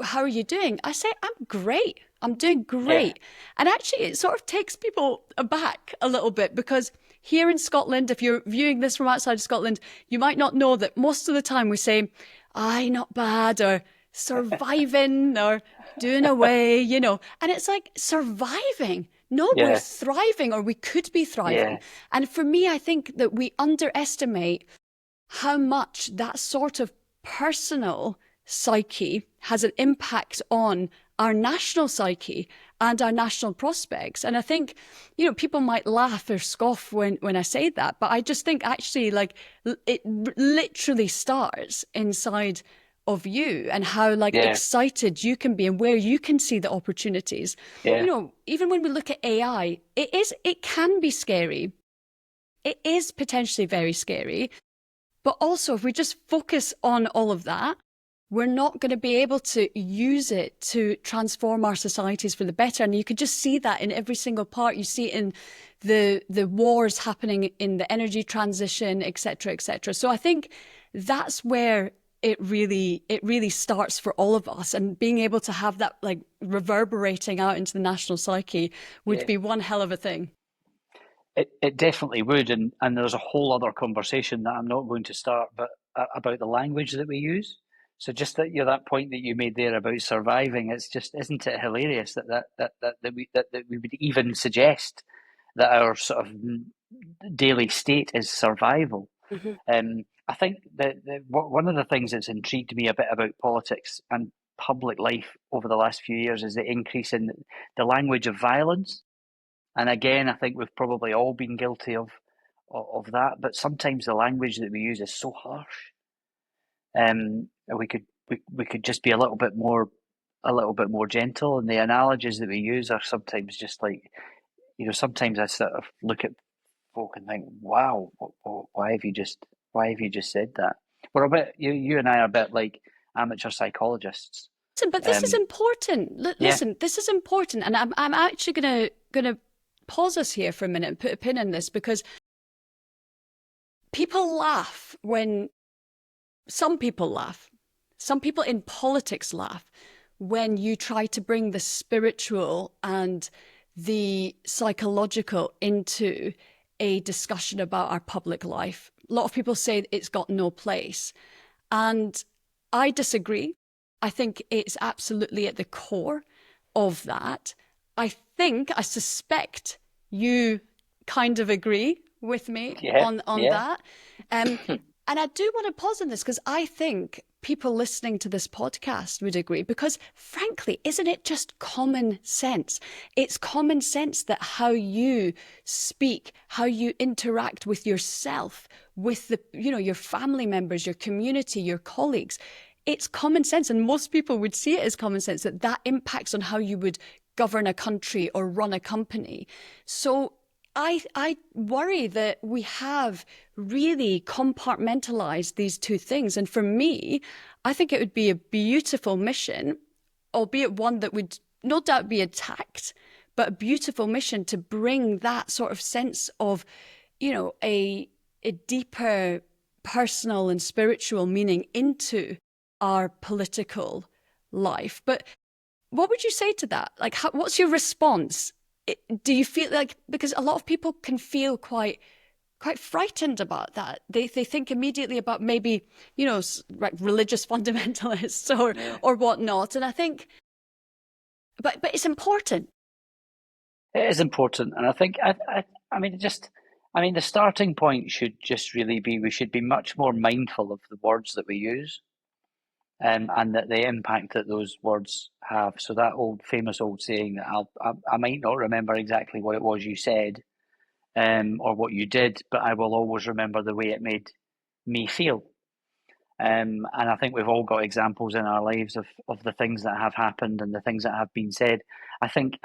how are you doing? I say, I'm great. I'm doing great. Yeah. And actually, it sort of takes people aback a little bit, because here in Scotland, if you're viewing this from outside of Scotland, you might not know that most of the time we say, aye, not bad, or surviving, or doing away, And it's like, surviving. No, we're thriving, or we could be thriving. And for me, I think that we underestimate how much that sort of personal psyche has an impact on our national psyche and our national prospects. And I think, people might laugh or scoff when I say that, but I just think actually, like, it literally starts inside of you, and how excited you can be and where you can see the opportunities. Even when we look at AI, it can be scary. It is potentially very scary. But also, if we just focus on all of that, we're not going to be able to use it to transform our societies for the better. And you could just see that in every single part. You see it in the wars happening in the energy transition, et cetera, et cetera. So I think that's where it really starts for all of us. And being able to have that like reverberating out into the national psyche would be one hell of a thing. It definitely would, and there's a whole other conversation that I'm not going to start, but about the language that we use. So just that point that you made there about surviving, it's just, isn't it hilarious that we would even suggest that our sort of daily state is survival. I think that one of the things that's intrigued me a bit about politics and public life over the last few years is the increase in the language of violence. And again, I think we've probably all been guilty of that. But sometimes the language that we use is so harsh. We could just be a little bit more gentle. And the analogies that we use are sometimes just like, sometimes I sort of look at folk and think, wow, why have you just said that? we're a bit, you and I are a bit like amateur psychologists. Listen, but this is important. Listen, this is important, and I'm actually gonna pause us here for a minute and put a pin in this, because people laugh when some people laugh. Some people in politics laugh when you try to bring the spiritual and the psychological into a discussion about our public life. A lot of people say it's got no place, and I disagree. I think it's absolutely at the core of that. I suspect you kind of agree with me on that. And I do want to pause on this, because I think people listening to this podcast would agree, because frankly, isn't it just common sense? It's common sense that how you speak, how you interact with yourself, with your family members, your community, your colleagues, it's common sense. And most people would see it as common sense that impacts on how you would govern a country or run a company. So I worry that we have really compartmentalized these two things. And for me, I think it would be a beautiful mission, albeit one that would no doubt be attacked, but a beautiful mission to bring that sort of sense of, a deeper personal and spiritual meaning into our political life. But what would you say to that? Like, what's your response? Do you feel like, because a lot of people can feel quite frightened about that. They think immediately about maybe, like religious fundamentalists or whatnot. And I think, but it's important. It is important. And I think, the starting point should just really be, we should be much more mindful of the words that we use. And that the impact that those words have. So that famous old saying that I might not remember exactly what it was you said, or what you did, but I will always remember the way it made me feel. And I think we've all got examples in our lives of the things that have happened and the things that have been said. I think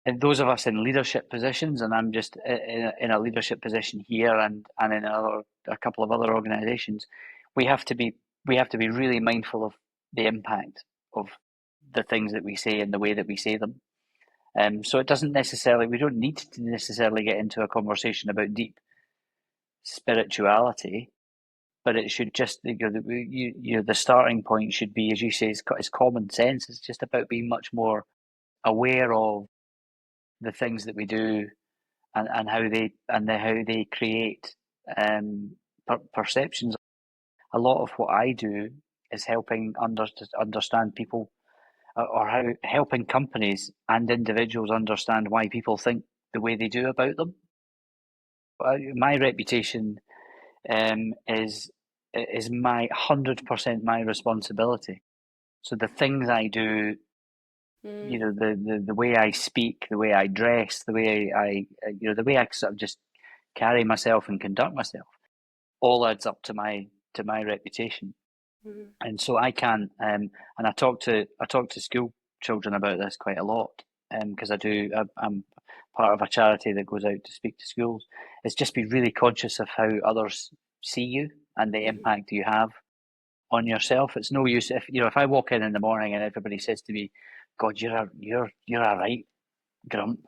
and those of us in leadership positions, and I'm just in a leadership position here and in a couple of other organisations, we have to be really mindful of the impact of the things that we say and the way that we say them. So we don't need to necessarily get into a conversation about deep spirituality, but it should just, the starting point should be, as you say, it's common sense. It's just about being much more aware of the things that we do and how they create perceptions. A lot of what I do is helping understand people, or helping companies and individuals understand why people think the way they do about them. My reputation is 100% my responsibility. So the things I do, the way I speak, the way I dress, the way I sort of just carry myself and conduct myself, all adds up to my reputation. Mm-hmm. And so I can, and I talk to school children about this quite a lot, because I'm part of a charity that goes out to speak to schools. It's just be really conscious of how others see you and the impact you have on yourself. It's no use if I walk in the morning and everybody says to me, "God, you're a right grump.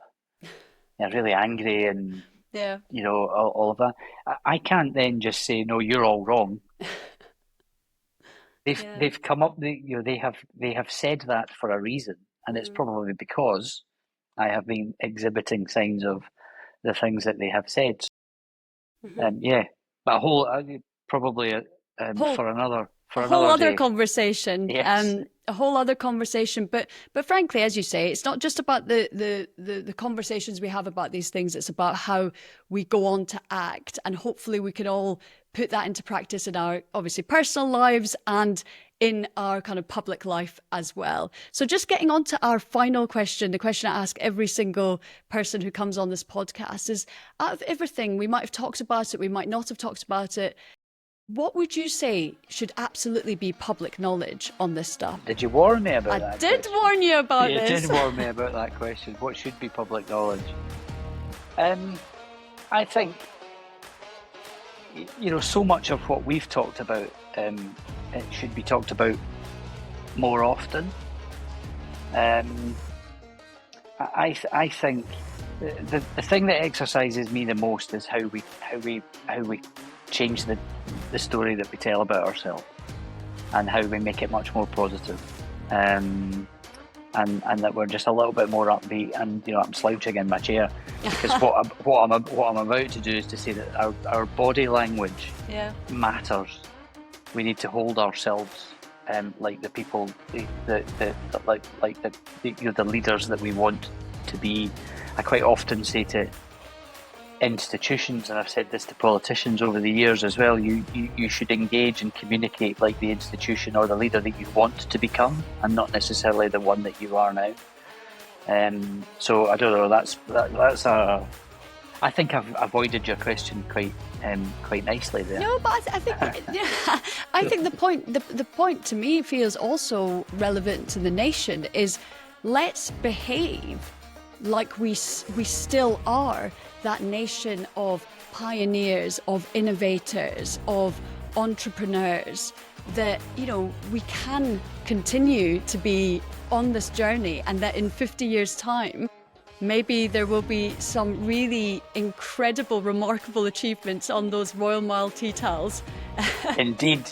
You're really angry," and all of that. I can't then just say, "No, you're all wrong." They've come up. They have said that for a reason, and it's probably because I have been exhibiting signs of the things that they have said. But for another day. Conversation. Yes. A whole other conversation. But frankly, as you say, it's not just about the conversations we have about these things. It's about how we go on to act, and hopefully we can all put that into practice in our obviously personal lives and in our kind of public life as well. So just getting on to our final question, the question I ask every single person who comes on this podcast is, out of everything, we might have talked about it, we might not have talked about it, what would you say should absolutely be public knowledge on this stuff? Did you warn me about that? I did warn you about this. You did warn me about that question. What should be public knowledge? I think, so much of what we've talked about, it should be talked about more often. I think the thing that exercises me the most is how we change the story that we tell about ourselves, and how we make it much more positive, and that we're just a little bit more upbeat. And I'm slouching in my chair because what I'm about to do is to say that our body language matters. We need to hold ourselves like the people, the leaders that we want to be. I quite often say to institutions, and I've said this to politicians over the years as well, you should engage and communicate like the institution or the leader that you want to become, and not necessarily the one that you are now. So I don't know. That's I think I've avoided your question quite nicely there. No, but I think I think the point to me feels also relevant to the nation is, let's behave like we still are that nation of pioneers, of innovators, of entrepreneurs, that we can continue to be on this journey, and that in 50 years' time maybe there will be some really incredible, remarkable achievements on those Royal Mile tea towels. Indeed.